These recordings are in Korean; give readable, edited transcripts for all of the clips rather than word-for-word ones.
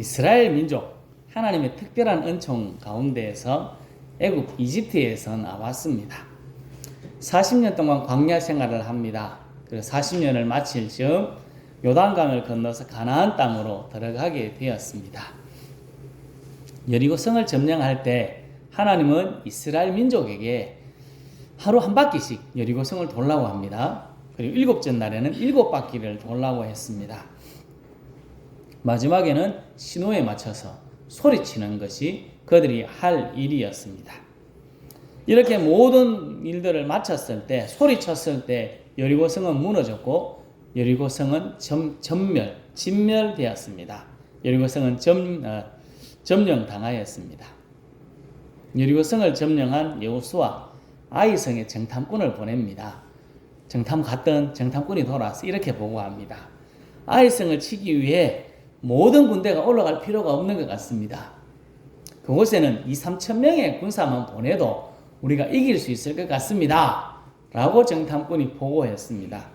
이스라엘 민족, 하나님의 특별한 은총 가운데에서 애굽 이집트에서 나왔습니다. 40년 동안 광야 생활을 합니다. 그리고 40년을 마칠 즈음 요단강을 건너서 가나안 땅으로 들어가게 되었습니다. 여리고성을 점령할 때 하나님은 이스라엘 민족에게 하루 한 바퀴씩 여리고성을 돌라고 합니다. 그리고 일곱째 날에는 7바퀴를 돌라고 했습니다. 마지막에는 신호에 맞춰서 소리치는 것이 그들이 할 일이었습니다. 이렇게 모든 일들을 마쳤을 때, 소리쳤을 때 여리고성은 무너졌고 여리고성은 진멸되었습니다. 여리고성은 점령당하였습니다. 여리고성을 점령한 여호수아 아이성에 정탐꾼을 보냅니다. 정탐 갔던 정탐꾼이 돌아와서 이렇게 보고합니다. 아이성을 치기 위해 모든 군대가 올라갈 필요가 없는 것 같습니다. 그곳에는 2-3천 명의 군사만 보내도 우리가 이길 수 있을 것 같습니다. 라고 정탐꾼이 보고했습니다.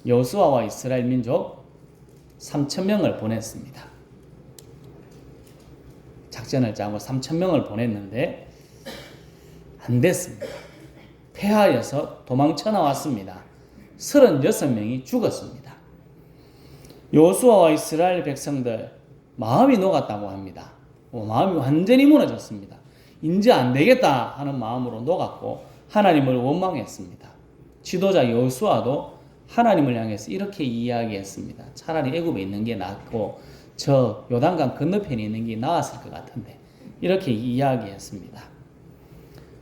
여호수아와 이스라엘 민족 3천 명을 보냈습니다. 작전을 짜고 3천 명을 보냈는데 안 됐습니다. 패하여서 도망쳐 나왔습니다. 36명이 죽었습니다. 여호수아와 이스라엘 백성들 마음이 녹았다고 합니다. 마음이 완전히 무너졌습니다. 이제 안 되겠다 하는 마음으로 녹았고 하나님을 원망했습니다. 지도자 여호수아도 하나님을 향해서 이렇게 이야기했습니다. 차라리 애굽에 있는 게 낫고 저 요단강 건너편에 있는 게 나았을 것 같은데 이렇게 이야기했습니다.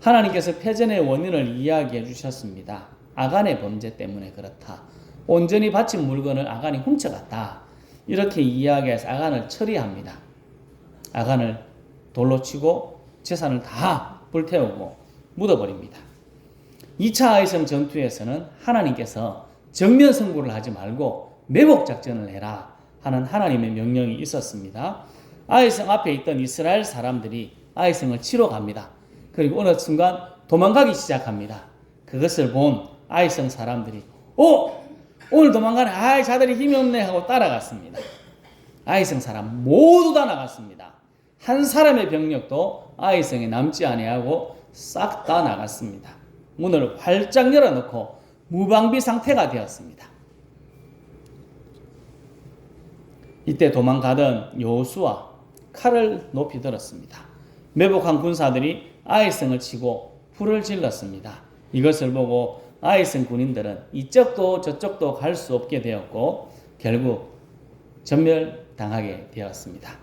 하나님께서 패전의 원인을 이야기해 주셨습니다. 아간의 범죄 때문에 그렇다. 온전히 바친 물건을 아간이 훔쳐갔다. 이렇게 이야기해서 아간을 처리합니다. 아간을 돌로 치고 재산을 다 불태우고 묻어버립니다. 2차 아이성 전투에서는 하나님께서 정면 승부를 하지 말고 매복 작전을 해라 하는 하나님의 명령이 있었습니다. 아이성 앞에 있던 이스라엘 사람들이 아이성을 치러 갑니다. 그리고 어느 순간 도망가기 시작합니다. 그것을 본 아이성 사람들이 오늘 도망가네. 자들이 힘이 없네 하고 따라갔습니다. 아이성 사람 모두 다 나갔습니다. 한 사람의 병력도 아이성에 남지 아니하고 싹 다 나갔습니다. 문을 활짝 열어놓고 무방비 상태가 되었습니다. 이때 도망가던 여호수아 칼을 높이 들었습니다. 매복한 군사들이 아이성을 치고 불을 질렀습니다. 이것을 보고 아이성 군인들은 이쪽도 저쪽도 갈 수 없게 되었고 결국 전멸당하게 되었습니다.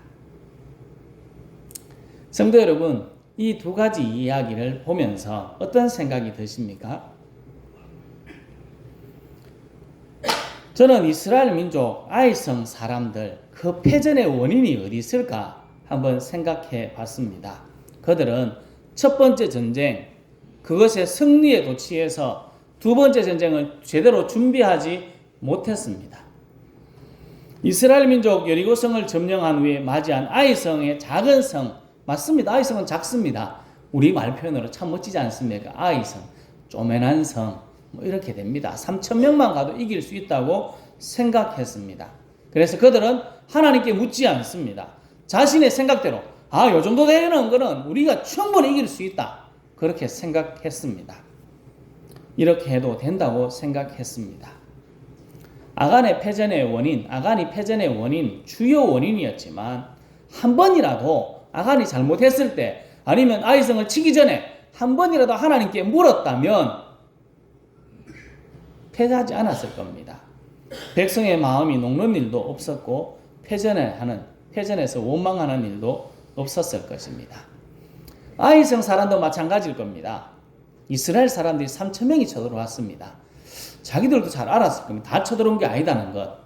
성도 여러분, 이 두 가지 이야기를 보면서 어떤 생각이 드십니까? 저는 이스라엘 민족 아이성 사람들 그 패전의 원인이 어디 있을까 한번 생각해 봤습니다. 그들은 첫 번째 전쟁 그것의 승리에 도취해서 두 번째 전쟁을 제대로 준비하지 못했습니다. 이스라엘 민족 여리고성을 점령한 후에 맞이한 아이성의 작은 성, 맞습니다. 아이성은 작습니다. 우리 말 표현으로 참 멋지지 않습니까? 아이성, 쪼매난 성, 이렇게 됩니다. 3천 명만 가도 이길 수 있다고 생각했습니다. 그래서 그들은 하나님께 묻지 않습니다. 자신의 생각대로 요 정도 되는 거는 우리가 충분히 이길 수 있다. 그렇게 생각했습니다. 이렇게 해도 된다고 생각했습니다. 아간이 패전의 원인, 주요 원인이었지만 한 번이라도 아간이 잘못했을 때 아니면 아이성을 치기 전에 한 번이라도 하나님께 물었다면 패하지 않았을 겁니다. 백성의 마음이 녹는 일도 없었고 패전에서 원망하는 일도 없었을 것입니다. 아이성 사람도 마찬가지일 겁니다. 이스라엘 사람들이 3천 명이 쳐들어왔습니다. 자기들도 잘 알았을 겁니다. 다 쳐들어온 게 아니다는 것.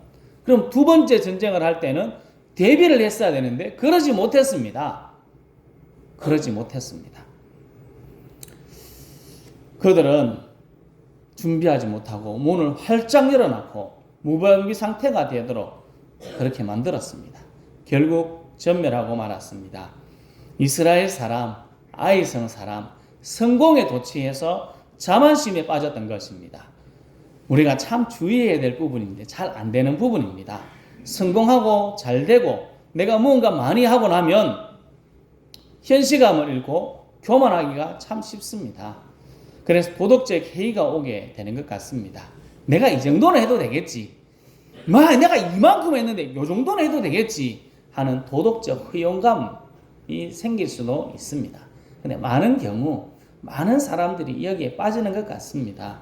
그럼 두 번째 전쟁을 할 때는 대비를 했어야 되는데 그러지 못했습니다. 그들은 준비하지 못하고 문을 활짝 열어놓고 무방비 상태가 되도록 그렇게 만들었습니다. 결국 전멸하고 말았습니다. 이스라엘 사람, 아이성 사람, 성공에 도취해서 자만심에 빠졌던 것입니다. 우리가 참 주의해야 될 부분인데 잘 안 되는 부분입니다. 성공하고 잘 되고 내가 무언가 많이 하고 나면 현시감을 잃고 교만하기가 참 쉽습니다. 그래서 도덕적 해이가 오게 되는 것 같습니다. 내가 이 정도는 해도 되겠지. 내가 이만큼 했는데 이 정도는 해도 되겠지 하는 도덕적 허용감이 생길 수도 있습니다. 근데 많은 경우 많은 사람들이 여기에 빠지는 것 같습니다.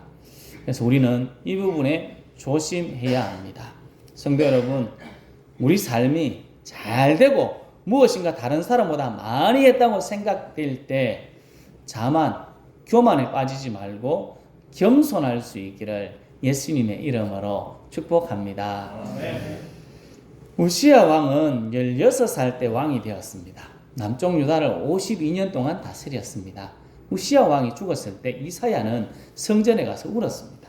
그래서 우리는 이 부분에 조심해야 합니다. 성도 여러분, 우리 삶이 잘 되고 무엇인가 다른 사람보다 많이 했다고 생각될 때 자만 교만에 빠지지 말고 겸손할 수 있기를 예수님의 이름으로 축복합니다. 우시야 왕은 16살 때 왕이 되었습니다. 남쪽 유다를 52년 동안 다스렸습니다. 우시야 왕이 죽었을 때 이사야는 성전에 가서 울었습니다.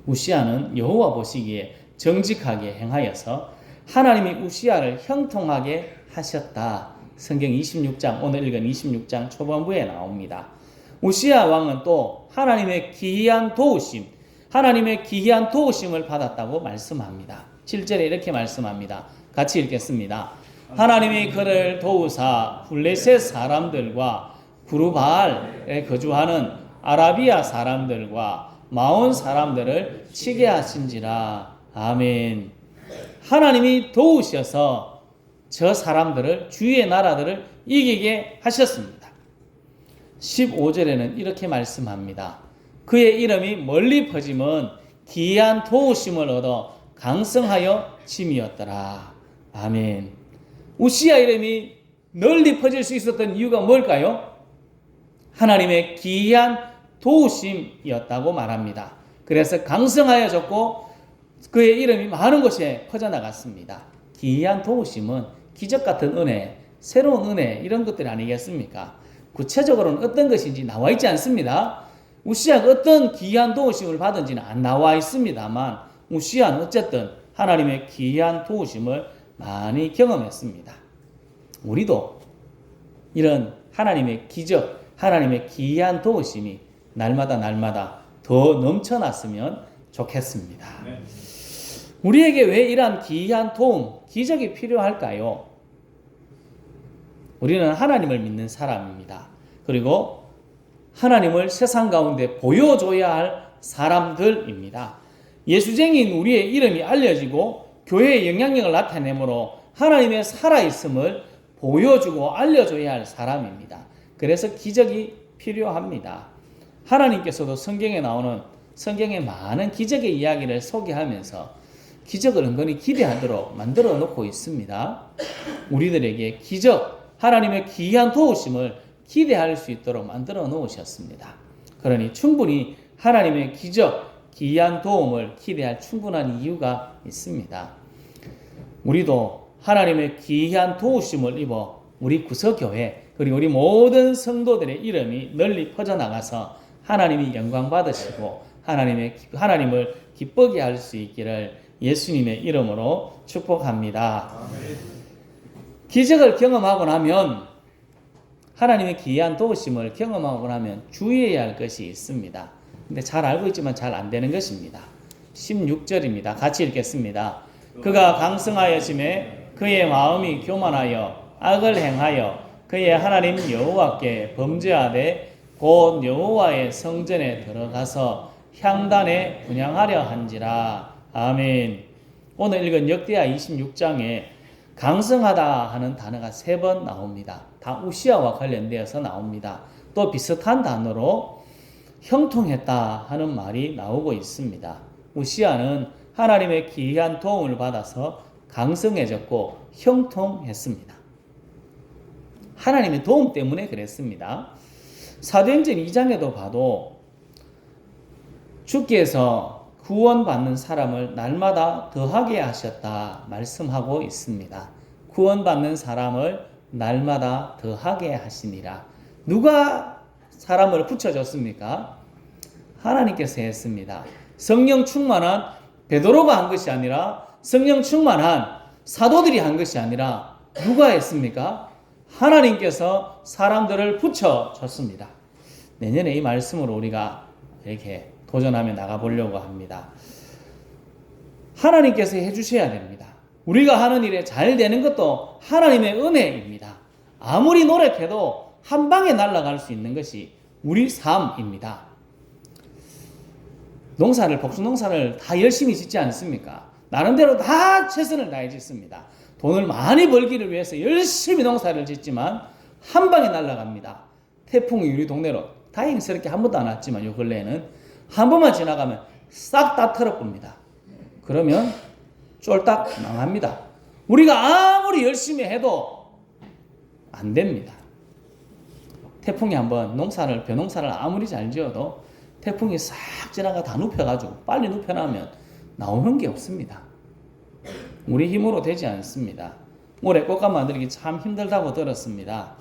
우시야는 여호와 보시기에 정직하게 행하여서 하나님이 우시야를 형통하게 하셨다. 성경 26장, 오늘 읽은 26장 초반부에 나옵니다. 우시야 왕은 또 하나님의 기이한 도우심, 하나님의 기이한 도우심을 받았다고 말씀합니다. 7절에 이렇게 말씀합니다. 같이 읽겠습니다. 하나님이 그를 도우사 블레셋 사람들과 구르바알에 거주하는 아라비아 사람들과 마온 사람들을 치게 하신지라. 아멘. 하나님이 도우셔서 저 사람들을, 주위의 나라들을 이기게 하셨습니다. 15절에는 이렇게 말씀합니다. 그의 이름이 멀리 퍼짐은 기이한 도우심을 얻어 강성하여 짐이었더라. 아멘. 우시야 이름이 널리 퍼질 수 있었던 이유가 뭘까요? 하나님의 기이한 도우심이었다고 말합니다. 그래서 강성하여졌고 그의 이름이 많은 곳에 퍼져나갔습니다. 기이한 도우심은 기적 같은 은혜, 새로운 은혜 이런 것들이 아니겠습니까? 구체적으로는 어떤 것인지 나와 있지 않습니다. 우시야가 어떤 기이한 도우심을 받은지는 안 나와 있습니다만 우시야는 어쨌든 하나님의 기이한 도우심을 많이 경험했습니다. 우리도 이런 하나님의 기적, 하나님의 기이한 도우심이 날마다 더 넘쳐났으면 좋겠습니다. 우리에게 왜 이러한 기이한 도움, 기적이 필요할까요? 우리는 하나님을 믿는 사람입니다. 그리고 하나님을 세상 가운데 보여줘야 할 사람들입니다. 예수쟁이인 우리의 이름이 알려지고 교회의 영향력을 나타내므로 하나님의 살아있음을 보여주고 알려줘야 할 사람입니다. 그래서 기적이 필요합니다. 하나님께서도 성경에 나오는 성경의 많은 기적의 이야기를 소개하면서 기적을 은근히 기대하도록 만들어 놓고 있습니다. 우리들에게 기적, 하나님의 기이한 도우심을 기대할 수 있도록 만들어 놓으셨습니다. 그러니 충분히 하나님의 기적, 기이한 도움을 기대할 충분한 이유가 있습니다. 우리도 하나님의 기이한 도우심을 입어 우리 구서교회 그리고 우리 모든 성도들의 이름이 널리 퍼져나가서 하나님이 영광 받으시고 하나님을 기쁘게 할 수 있기를 예수님의 이름으로 축복합니다. 기적을 경험하고 나면 하나님의 기이한 도우심을 경험하고 나면 주의해야 할 것이 있습니다. 근데 잘 알고 있지만 잘 안 되는 것입니다. 16절입니다. 같이 읽겠습니다. 그가 강성하여짐에 그의 마음이 교만하여 악을 행하여 그의 하나님 여호와께 범죄하되 곧 여호와의 성전에 들어가서 향단에 분향하려 한지라. 아멘. 오늘 읽은 역대하 26장에 강성하다 하는 단어가 3번 나옵니다. 다 우시야와 관련되어서 나옵니다. 또 비슷한 단어로 형통했다 하는 말이 나오고 있습니다. 우시야는 하나님의 기이한 도움을 받아서 강성해졌고 형통했습니다. 하나님의 도움 때문에 그랬습니다. 사도행전 2장에도 봐도 주께서 구원받는 사람을 날마다 더하게 하셨다 말씀하고 있습니다. 구원받는 사람을 날마다 더하게 하시니라. 누가 사람을 붙여줬습니까? 하나님께서 했습니다. 성령 충만한 베드로가 한 것이 아니라 성령 충만한 사도들이 한 것이 아니라 누가 했습니까? 하나님께서 사람들을 붙여줬습니다. 내년에 이 말씀으로 우리가 이렇게 도전하며 나가보려고 합니다. 하나님께서 해주셔야 됩니다. 우리가 하는 일에 잘 되는 것도 하나님의 은혜입니다. 아무리 노력해도 한 방에 날아갈 수 있는 것이 우리 삶입니다. 복수농사를 다 열심히 짓지 않습니까? 나름대로 다 최선을 다해 짓습니다. 돈을 많이 벌기를 위해서 열심히 농사를 짓지만 한 방에 날아갑니다. 태풍이 우리 동네로 다행스럽게 한 번도 안 왔지만 요 근래에는 한 번만 지나가면 싹 다 털어봅니다. 그러면 쫄딱 망합니다. 우리가 아무리 열심히 해도 안 됩니다. 태풍이 한번 벼농사를 아무리 잘 지어도 태풍이 싹 지나가 다 눕혀가지고 빨리 눕혀나면 나오는 게 없습니다. 우리 힘으로 되지 않습니다. 올해 꽃감 만들기 참 힘들다고 들었습니다.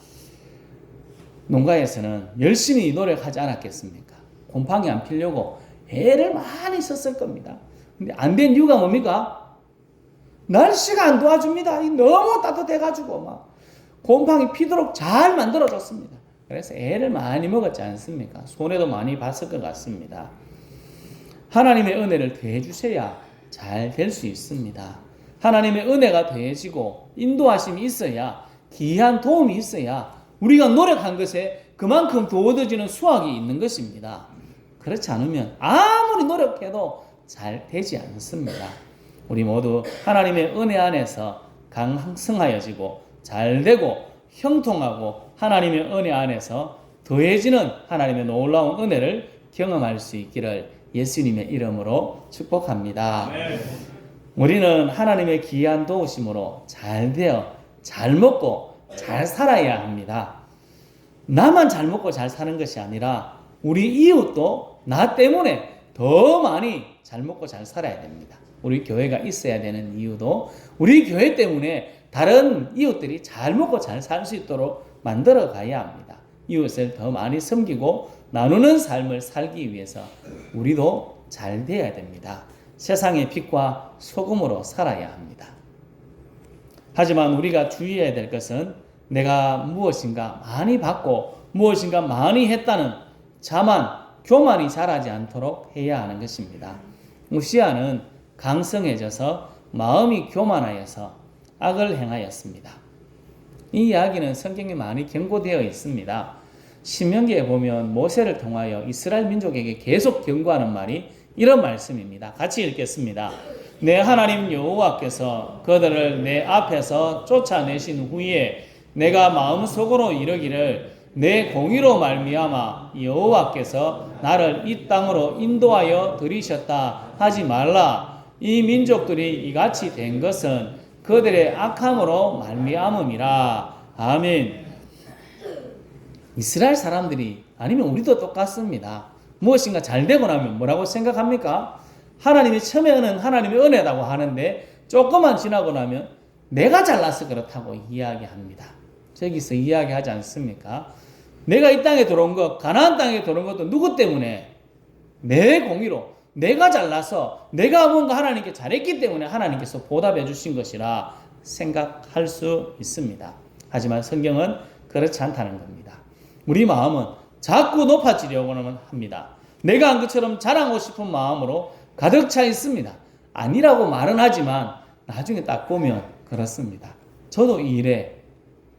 농가에서는 열심히 노력하지 않았겠습니까? 곰팡이 안 피려고 애를 많이 썼을 겁니다. 근데 안 된 이유가 뭡니까? 날씨가 안 도와줍니다. 너무 따뜻해가지고 막 곰팡이 피도록 잘 만들어줬습니다. 그래서 애를 많이 먹었지 않습니까? 손해도 많이 봤을 것 같습니다. 하나님의 은혜를 더해 주셔야 잘 될 수 있습니다. 하나님의 은혜가 더해지고 인도하심이 있어야, 귀한 도움이 있어야 우리가 노력한 것에 그만큼 더 얻어지는 수확이 있는 것입니다. 그렇지 않으면 아무리 노력해도 잘 되지 않습니다. 우리 모두 하나님의 은혜 안에서 강성하여지고 잘되고 형통하고 하나님의 은혜 안에서 더해지는 하나님의 놀라운 은혜를 경험할 수 있기를 예수님의 이름으로 축복합니다. 우리는 하나님의 귀한 도우심으로 잘 되어 잘 먹고 잘 살아야 합니다. 나만 잘 먹고 잘 사는 것이 아니라 우리 이웃도 나 때문에 더 많이 잘 먹고 잘 살아야 됩니다. 우리 교회가 있어야 되는 이유도 우리 교회 때문에 다른 이웃들이 잘 먹고 잘 살 수 있도록 만들어 가야 합니다. 이웃을 더 많이 섬기고 나누는 삶을 살기 위해서 우리도 잘 돼야 됩니다. 세상의 빛과 소금으로 살아야 합니다. 하지만 우리가 주의해야 될 것은 내가 무엇인가 많이 받고 무엇인가 많이 했다는 자만, 교만이 자라지 않도록 해야 하는 것입니다. 우시아는 강성해져서 마음이 교만하여서 악을 행하였습니다. 이 이야기는 성경에 많이 경고되어 있습니다. 신명기에 보면 모세를 통하여 이스라엘 민족에게 계속 경고하는 말이 이런 말씀입니다. 같이 읽겠습니다. 내 하나님 여호와께서 그들을 내 앞에서 쫓아내신 후에 내가 마음속으로 이르기를 내 공의로 말미암아 여호와께서 나를 이 땅으로 인도하여 들이셨다 하지 말라. 이 민족들이 이같이 된 것은 그들의 악함으로 말미암음이라. 아멘. 이스라엘 사람들이 아니면 우리도 똑같습니다. 무엇인가 잘 되고 나면 뭐라고 생각합니까? 하나님이 처음에는 하나님의 은혜라고 하는데 조금만 지나고 나면 내가 잘나서 그렇다고 이야기합니다. 저기서 이야기하지 않습니까? 내가 이 땅에 들어온 것, 가나안 땅에 들어온 것도 누구 때문에? 내 공의로 내가 잘나서 내가 뭔가 하나님께 잘했기 때문에 하나님께서 보답해 주신 것이라 생각할 수 있습니다. 하지만 성경은 그렇지 않다는 겁니다. 우리 마음은 자꾸 높아지려고는 합니다. 내가 한 것처럼 자랑하고 싶은 마음으로 가득 차 있습니다. 아니라고 말은 하지만 나중에 딱 보면 그렇습니다. 저도 이 일에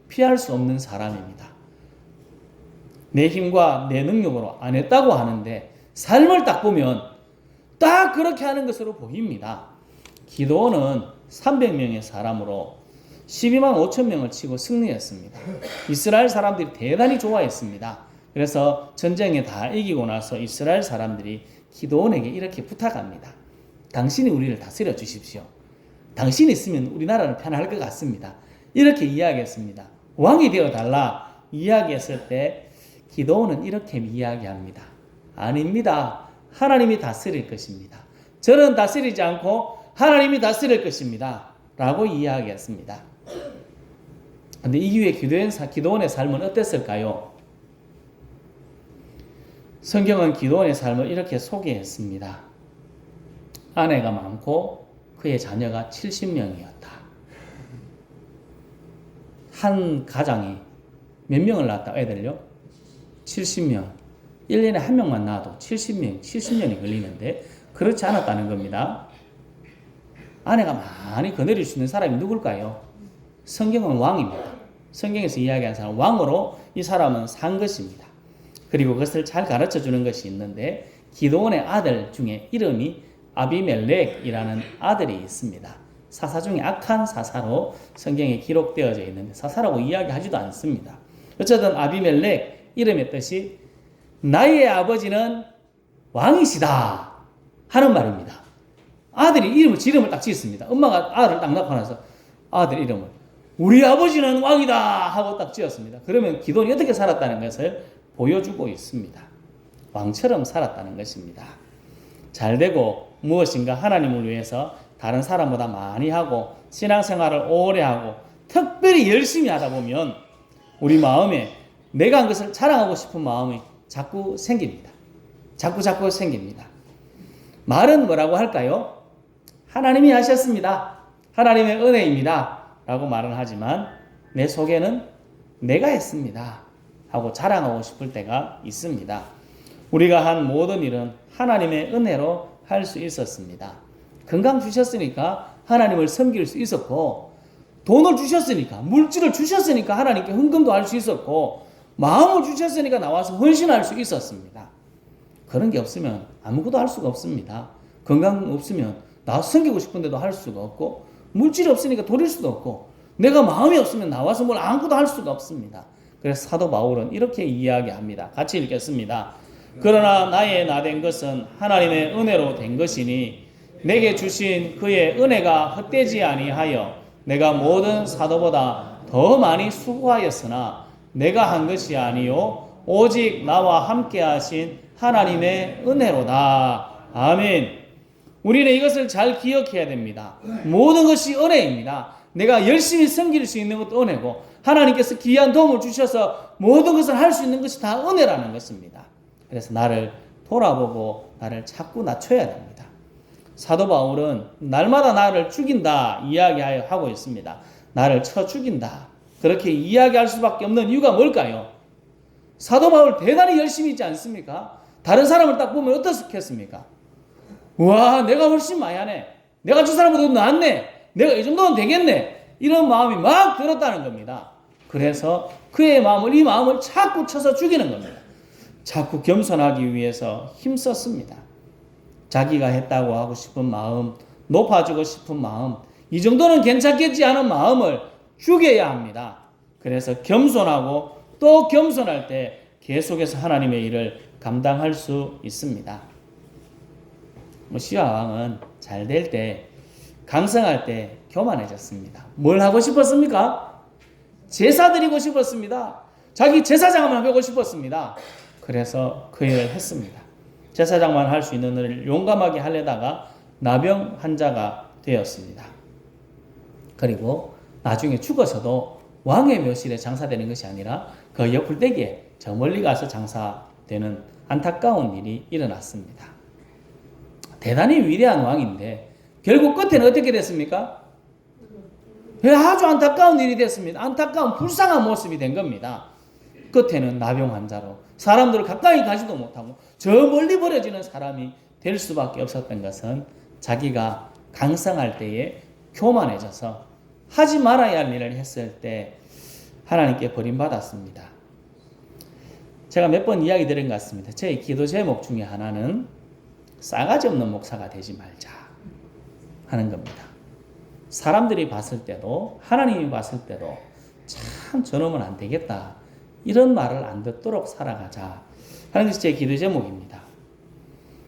피할 수 없는 사람입니다. 내 힘과 내 능력으로 안 했다고 하는데 삶을 딱 보면 딱 그렇게 하는 것으로 보입니다. 기드온은 300명의 사람으로 12만 5천 명을 치고 승리했습니다. 이스라엘 사람들이 대단히 좋아했습니다. 그래서 전쟁에 다 이기고 나서 이스라엘 사람들이 기드온에게 이렇게 부탁합니다. 당신이 우리를 다스려 주십시오. 당신이 있으면 우리나라는 편할 것 같습니다. 이렇게 이야기했습니다. 왕이 되어달라 이야기했을 때 기드온은 이렇게 이야기합니다. 아닙니다. 하나님이 다스릴 것입니다. 저는 다스리지 않고 하나님이 다스릴 것입니다. 라고 이야기했습니다. 그런데 이후에 기드온의 삶은 어땠을까요? 성경은 기드온의 삶을 이렇게 소개했습니다. 아내가 많고 그의 자녀가 70명이었다. 한 가장이 몇 명을 낳았다? 애들요? 70명. 1년에 한 명만 낳아도 70년이 걸리는데 그렇지 않았다는 겁니다. 아내가 많이 거느릴 수 있는 사람이 누굴까요? 성경은 왕입니다. 성경에서 이야기하는 사람 왕으로 이 사람은 산 것입니다. 그리고 그것을 잘 가르쳐 주는 것이 있는데 기드온의 아들 중에 이름이 아비멜렉이라는 아들이 있습니다. 사사 중에 악한 사사로 성경에 기록되어져 있는데 사사라고 이야기하지도 않습니다. 어쨌든 아비멜렉 이름의 뜻이 나의 아버지는 왕이시다 하는 말입니다. 아들이 이름을 지름을 딱 지었습니다. 엄마가 아들을 딱 낳고 나서 아들 이름을 우리 아버지는 왕이다 하고 딱 지었습니다. 그러면 기드온이 어떻게 살았다는 것을 보여주고 있습니다. 왕처럼 살았다는 것입니다. 잘되고 무엇인가 하나님을 위해서 다른 사람보다 많이 하고 신앙생활을 오래 하고 특별히 열심히 하다 보면 우리 마음에 내가 한 것을 자랑하고 싶은 마음이 자꾸 생깁니다. 자꾸 생깁니다. 말은 뭐라고 할까요? 하나님이 하셨습니다. 하나님의 은혜입니다. 라고 말은 하지만 내 속에는 내가 했습니다. 하고 자랑하고 싶을 때가 있습니다. 우리가 한 모든 일은 하나님의 은혜로 할 수 있었습니다. 건강 주셨으니까 하나님을 섬길 수 있었고 돈을 주셨으니까 물질을 주셨으니까 하나님께 헌금도 할 수 있었고 마음을 주셨으니까 나와서 헌신할 수 있었습니다. 그런 게 없으면 아무것도 할 수가 없습니다. 건강 없으면 나 섬기고 싶은데도 할 수가 없고 물질이 없으니까 돌릴 수도 없고 내가 마음이 없으면 나와서 뭘 아무것도 할 수가 없습니다. 그래서 사도 바울은 이렇게 이야기합니다. 같이 읽겠습니다. 그러나 나의 나된 것은 하나님의 은혜로 된 것이니 내게 주신 그의 은혜가 헛되지 아니하여 내가 모든 사도보다 더 많이 수고하였으나 내가 한 것이 아니요 오직 나와 함께 하신 하나님의 은혜로다. 아멘. 우리는 이것을 잘 기억해야 됩니다. 모든 것이 은혜입니다. 내가 열심히 섬길 수 있는 것도 은혜고 하나님께서 귀한 도움을 주셔서 모든 것을 할 수 있는 것이 다 은혜라는 것입니다. 그래서 나를 돌아보고 나를 자꾸 낮춰야 됩니다. 사도 바울은 날마다 나를 죽인다 이야기하고 있습니다. 나를 쳐 죽인다. 그렇게 이야기할 수밖에 없는 이유가 뭘까요? 사도 바울 대단히 열심히 있지 않습니까? 다른 사람을 딱 보면 어떻겠습니까? 와, 내가 훨씬 많이 하네. 내가 저 사람보다 낫네. 내가 이 정도는 되겠네. 이런 마음이 막 들었다는 겁니다. 그래서 그의 마음을, 이 마음을 자꾸 쳐서 죽이는 겁니다. 자꾸 겸손하기 위해서 힘썼습니다. 자기가 했다고 하고 싶은 마음, 높아지고 싶은 마음, 이 정도는 괜찮겠지 하는 마음을 죽여야 합니다. 그래서 겸손하고 또 겸손할 때 계속해서 하나님의 일을 감당할 수 있습니다. 시아 왕은 잘 될 때, 강성할 때 교만해졌습니다. 뭘 하고 싶었습니까? 제사 드리고 싶었습니다. 자기 제사장만 하고 싶었습니다. 그래서 그 일을 했습니다. 제사장만 할 수 있는 일을 용감하게 하려다가 나병 환자가 되었습니다. 그리고 나중에 죽어서도 왕의 묘실에 장사되는 것이 아니라 그 옆풀떼기에 저 멀리 가서 장사되는 안타까운 일이 일어났습니다. 대단히 위대한 왕인데 결국 끝에는 어떻게 됐습니까? 아주 안타까운 일이 됐습니다. 안타까운 불쌍한 모습이 된 겁니다. 끝에는 나병 환자로 사람들을 가까이 가지도 못하고 저 멀리 버려지는 사람이 될 수밖에 없었던 것은 자기가 강성할 때에 교만해져서 하지 말아야 할 일을 했을 때 하나님께 버림받았습니다. 제가 몇 번 이야기 드린 것 같습니다. 제 기도 제목 중에 하나는 싸가지 없는 목사가 되지 말자 하는 겁니다. 사람들이 봤을 때도 하나님이 봤을 때도 참 저놈은 안 되겠다. 이런 말을 안 듣도록 살아가자 하는 것이 제 기도 제목입니다.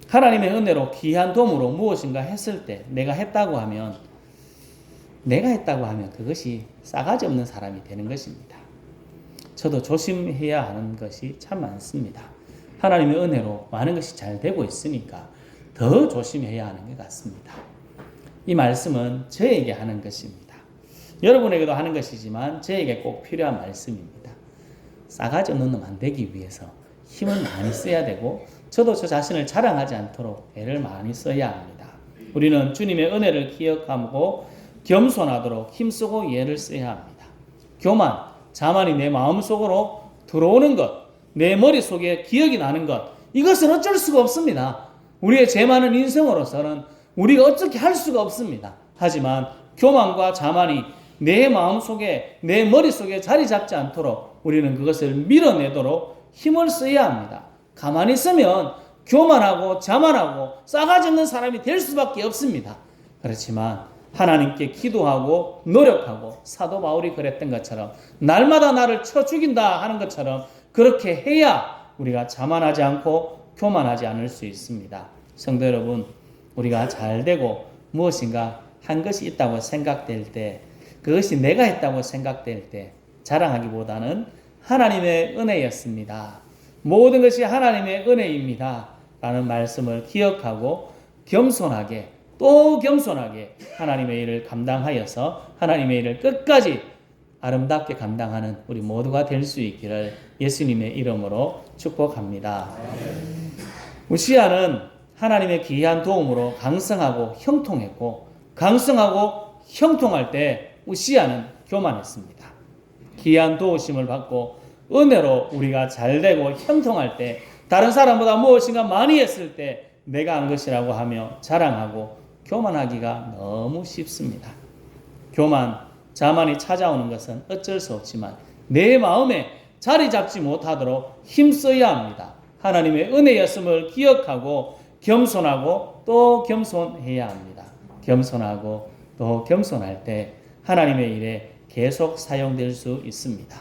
하나님의 은혜로 귀한 도움으로 무엇인가 했을 때 내가 했다고 하면 그것이 싸가지 없는 사람이 되는 것입니다. 저도 조심해야 하는 것이 참 많습니다. 하나님의 은혜로 많은 것이 잘 되고 있으니까 더 조심해야 하는 것 같습니다. 이 말씀은 저에게 하는 것입니다. 여러분에게도 하는 것이지만 저에게 꼭 필요한 말씀입니다. 싸가지 없는 놈 안 되기 위해서 힘을 많이 써야 되고 저도 저 자신을 자랑하지 않도록 애를 많이 써야 합니다. 우리는 주님의 은혜를 기억하고 겸손하도록 힘쓰고 애를 써야 합니다. 교만, 자만이 내 마음속으로 들어오는 것, 내 머릿속에 기억이 나는 것, 이것은 어쩔 수가 없습니다. 우리의 죄 많은 인생으로서는 우리가 어떻게 할 수가 없습니다. 하지만 교만과 자만이 내 마음속에, 내 머릿속에 자리 잡지 않도록 우리는 그것을 밀어내도록 힘을 써야 합니다. 가만히 있으면 교만하고 자만하고 싸가지 없는 사람이 될 수밖에 없습니다. 그렇지만 하나님께 기도하고 노력하고 사도 바울이 그랬던 것처럼 날마다 나를 쳐 죽인다 하는 것처럼 그렇게 해야 우리가 자만하지 않고 교만하지 않을 수 있습니다. 성도 여러분, 우리가 잘되고 무엇인가 한 것이 있다고 생각될 때, 그것이 내가 했다고 생각될 때 자랑하기보다는 하나님의 은혜였습니다. 모든 것이 하나님의 은혜입니다 라는 말씀을 기억하고 겸손하게, 또 겸손하게 하나님의 일을 감당하여서 하나님의 일을 끝까지 아름답게 감당하는 우리 모두가 될 수 있기를 예수님의 이름으로 축복합니다. 우시아는 하나님의 귀한 도움으로 강성하고 형통했고, 강성하고 형통할 때 우시아는 교만했습니다. 귀한 도우심을 받고 은혜로 우리가 잘되고 형통할 때, 다른 사람보다 무엇인가 많이 했을 때 내가 한 것이라고 하며 자랑하고 교만하기가 너무 쉽습니다. 교만, 자만이 찾아오는 것은 어쩔 수 없지만 내 마음에 자리 잡지 못하도록 힘써야 합니다. 하나님의 은혜였음을 기억하고 겸손하고 또 겸손해야 합니다. 겸손하고 또 겸손할 때 하나님의 일에 계속 사용될 수 있습니다.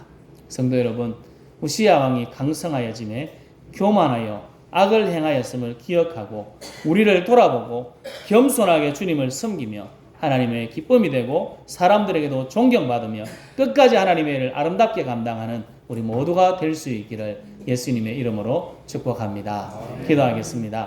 성도 여러분, 우시야 왕이 강성하여짐에 교만하여 악을 행하였음을 기억하고 우리를 돌아보고 겸손하게 주님을 섬기며 하나님의 기쁨이 되고 사람들에게도 존경받으며 끝까지 하나님의 일을 아름답게 감당하는 우리 모두가 될 수 있기를 예수님의 이름으로 축복합니다. 기도하겠습니다.